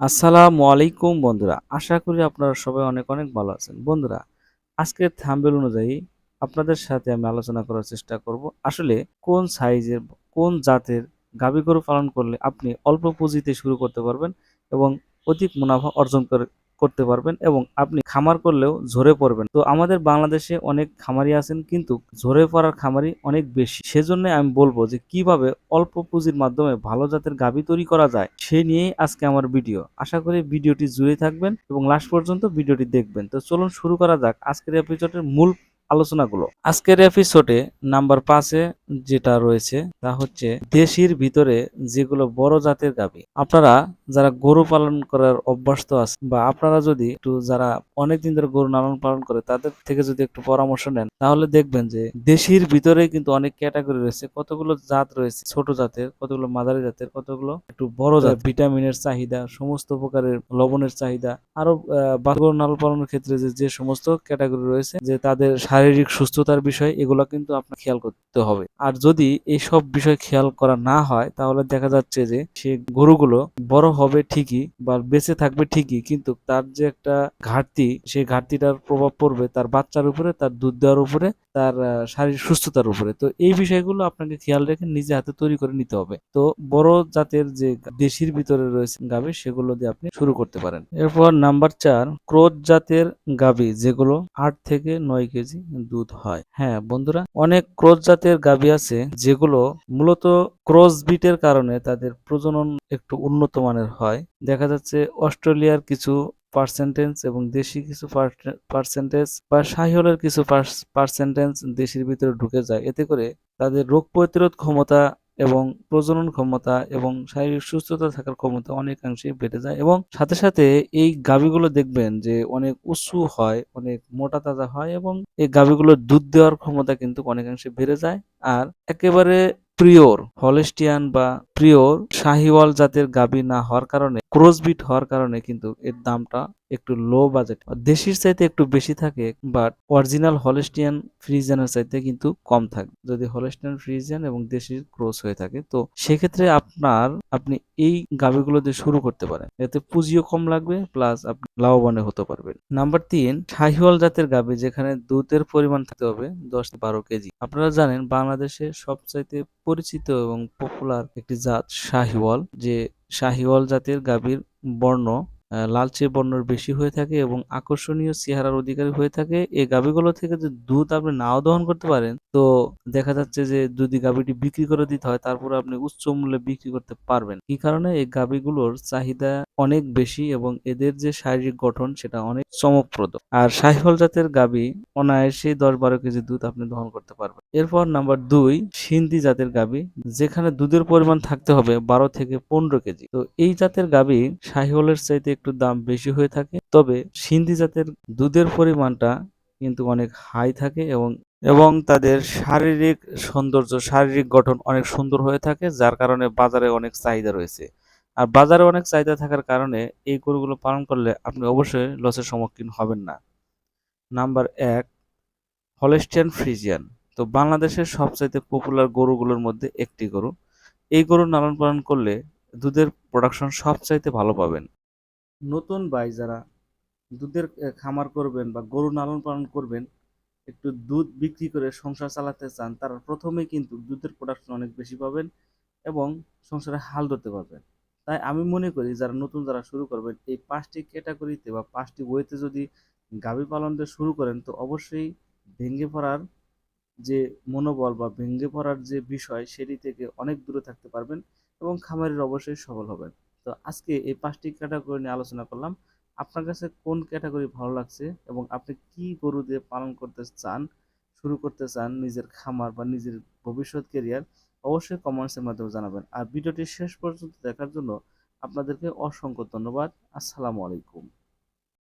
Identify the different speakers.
Speaker 1: আসসালামু আলাইকুম বন্ধুরা। আশা করি আপনারা সবাই অনেক অনেক ভালো আছেন। বন্ধুরা, আজকের থাম্বনেল অনুযায়ী আপনাদের সাথে আমি আলোচনা করার চেষ্টা করব। আসলে কোন সাইজের, কোন জাতের গাভী গরু পালন করলে আপনি অল্প পুঁজিতে শুরু করতে পারবেন এবং অধিক মুনাফা অর্জন করতে পারবেন এবং আপনি খামার করলেও ঝরে পড়বেন। তো আমাদের বাংলাদেশে অনেক খামারি আছেন, কিন্তু ঝরে পড়ার খামারি অনেক বেশি। সেজন্য আমি বলবো যে কিভাবে অল্প পুঁজির মাধ্যমে ভালো জাতের গাভী তৈরি করা যায় সে নিয়েই আজকে আমার ভিডিও। আশা করি ভিডিওটি জুড়ে থাকবেন এবং লাস্ট পর্যন্ত ভিডিওটি দেখবেন। তো চলুন শুরু করা যাক আজকের এপিসোডের মূল আলোচনাগুলো। আজকের এপিসোডে নাম্বার 5-এ যেটা রয়েছে তা হচ্ছে দেশির ভিতরে যেগুলো বড় জাতের গাভী। আপনারা যারা গরু পালন করার অভ্যস্ত আছে বা আপনারা যদি একটু যারা অনেকদিন ধরে গরু লালন পালন করে তাদের থেকে যদি একটু পরামর্শ নেন, তাহলে দেখবেন যে দেশির ভিতরে কিন্তু অনেক ক্যাটাগরি রয়েছে, কতগুলো জাত রয়েছে, ছোট জাতের, কতগুলো মাঝারি জাতের, কতগুলো একটু বড় জাত, ভিটামিনের চাহিদা, সমস্ত প্রকারের লবণের চাহিদা, আরো গরু লালন পালনের ক্ষেত্রে যে যে সমস্ত ক্যাটাগরি রয়েছে যে তাদের শারীরিক সুস্থতার বিষয়, এগুলো কিন্তু আপনার খেয়াল করতে হবে। আর যদি এইসব বিষয় খেয়াল করা না হয় তাহলে দেখা যাচ্ছে যে সে গরুগুলো বড় হবে ঠিকই বা বেঁচে থাকবে ঠিকই, কিন্তু তার যে একটা ঘাটতি, সেই ঘাটতিটার প্রভাব পড়বে তার বাচ্চার উপরে, তার দুধ দেওয়ার উপরে, তার শারীরিক সুস্থতার উপরে। তো এই বিষয়গুলো আপনাকে খেয়াল রেখে নিজে হাতে তৈরি করে নিতে হবে। তো বড় জাতের যে দেশির ভিতরে রয়েছে গাভী, সেগুলো দিয়ে আপনি শুরু করতে পারেন। এরপর নাম্বার 4, ক্রোচ জাতের গাভী, যেগুলো 8 থেকে 9 কেজি দুধ হয়। হ্যাঁ বন্ধুরা, অনেক ক্রোচ জাতের গাভী আছে যেগুলো মূলত ক্রস বিটের কারণে তাদের প্রজনন একটু উন্নত মানের হয়। দেখা যাচ্ছে অস্ট্রেলিয়ার কিছু পার্সেন্টেজ এবং দেশি কিছু পার্সেন্টেজ বা শাহিওয়ালের কিছু পার্সেন্টেজ দেশের ভিতরে ঢুকে যায়। এতে করে তাদের রোগ প্রতিরোধ ক্ষমতা এবং প্রজনন ক্ষমতা এবং শারীরিক সুস্থতা থাকার ক্ষমতা অনেকাংশেই বেড়ে যায়, এবং সাথে সাথে এই গাভীগুলো দেখবেন যে অনেক উঁচু হয়, অনেক মোটা তাজা হয়, এবং এই গাভীগুলোর দুধ দেওয়ার ক্ষমতা কিন্তু অনেকাংশে বেড়ে যায়। আর একেবারে প্রিয়র হলস্টিয়ান বা প্রিয়র শাহিওয়াল জাতের গাভী না হওয়ার কারণে, ক্রসবিট হওয়ার কারণে কিন্তু এর দামটা একটু লো বাজেট, দেশির চাইতে একটু বেশি থাকে, বাট অরিজিনাল হলস্টিয়ান ফ্রিজিয়ানের চাইতে কিন্তু কম থাকে যদি হলস্টিয়ান ফ্রিজিয়ান এবং দেশির ক্রস হয়ে থাকে। তো সেক্ষেত্রে আপনি এই গাভীগুলো দিয়ে শুরু করতে পারেন, এতে পুঁজিও কম লাগবে, প্লাস আপনি লাভবান হতে পারবেন। নাম্বার 3, শাহিওয়াল জাতের গাভী, যেখানে দুধের পরিমাণ থাকতে হবে 10 থেকে 12 কেজি। আপনারা জানেন বাংলাদেশে সবচাইতে পরিচিত এবং পপুলার একটি জাত শাহিওয়াল, যে শাহিওয়াল জাতের গাভীর বর্ণ লালচে বর্ণের বেশি হয়ে থাকে এবং আকর্ষণীয় চেহারার অধিকারী হয়ে থাকে। এই গাভীগুলো থেকে যদি দুধ আপনি নাও দহন করতে পারেন, তো দেখা যাচ্ছে যে যদি গাভীটি বিক্রি করে দিতে হয় তারপরে আপনি উচ্চ মূল্যে বিক্রি করতে পারবেন। কি কারণে? এই গাভীগুলোর চাহিদা অনেক বেশি এবং এদের যে শারীরিক গঠন সেটা অনেক চমকপ্রদ। আর শাহিওয়াল জাতের গাভী অনায়াসেই 10-12 কেজি দুধ আপনি দহন করতে পারবেন। এরপর নাম্বার 2, সিন্ধি জাতের গাভী, যেখানে দুধের পরিমাণ থাকতে হবে 12 থেকে 15 কেজি। তো এই জাতের গাভী শাহিওয়ালের চাইতে একটু দাম বেশি হয়ে থাকে, তবে সিন্ধি জাতের দুধের পরিমাণটা কিন্তু অনেক হাই থাকে এবং এবং তাদের শারীরিক সৌন্দর্য, শারীরিক গঠন অনেক সুন্দর হয়ে থাকে, যার কারণে বাজারে অনেক চাহিদা রয়েছে। আর বাজারে অনেক চাহিদা থাকার কারণে এই গরুগুলো পালন করলে আপনি অবশ্যই লসের সম্মুখীন হবেন না। Number 1, Holstein Friesian. তো বাংলাদেশের সবচাইতে পপুলার গরুগুলোর মধ্যে একটি গরু। এই গরু লালন পালন করলে দুধের প্রোডাকশন সবচাইতে ভালো পাবেন। নতুন ভাই যারা দুধের খামার করবেন বা গরু লালন পালন করবেন, একটু দুধ বিক্রি করে সংসার চালাতে চান, তারা প্রথমেই কিন্তু দুধের প্রোডাকশন অনেক বেশি পাবেন এবং সংসারে হাল ধরতে পারবেন। তাই আমি মনে করি যারা নতুন, যারা শুরু করবেন, এই 5টি ক্যাটাগরিতে বা 5টি ওয়েতে যদি গাভী পালন দিয়ে শুরু করেন, তো অবশ্যই ভেঙে পড়ার যে মনোবল বা ভেঙে পড়ার যে বিষয়, সেটি থেকে অনেক দূরে থাকতে পারবেন এবং খামারের অবশ্যই সফল হবেন। তো আজকে এই 5টি ক্যাটাগরি নিয়ে আলোচনা করলাম। আপনার কাছে কোন ক্যাটাগরি ভালো লাগছে এবং আপনি কি গরু দিয়ে পালন করতে চান, শুরু করতে চান নিজের খামার বা নিজের ভবিষ্যৎ কেরিয়ার, অবশ্যই কমেন্টসের মাধ্যমে জানাবেন। আর ভিডিওটি শেষ পর্যন্ত দেখার জন্য আপনাদেরকে অসংখ্য ধন্যবাদ। আসসালামু আলাইকুম।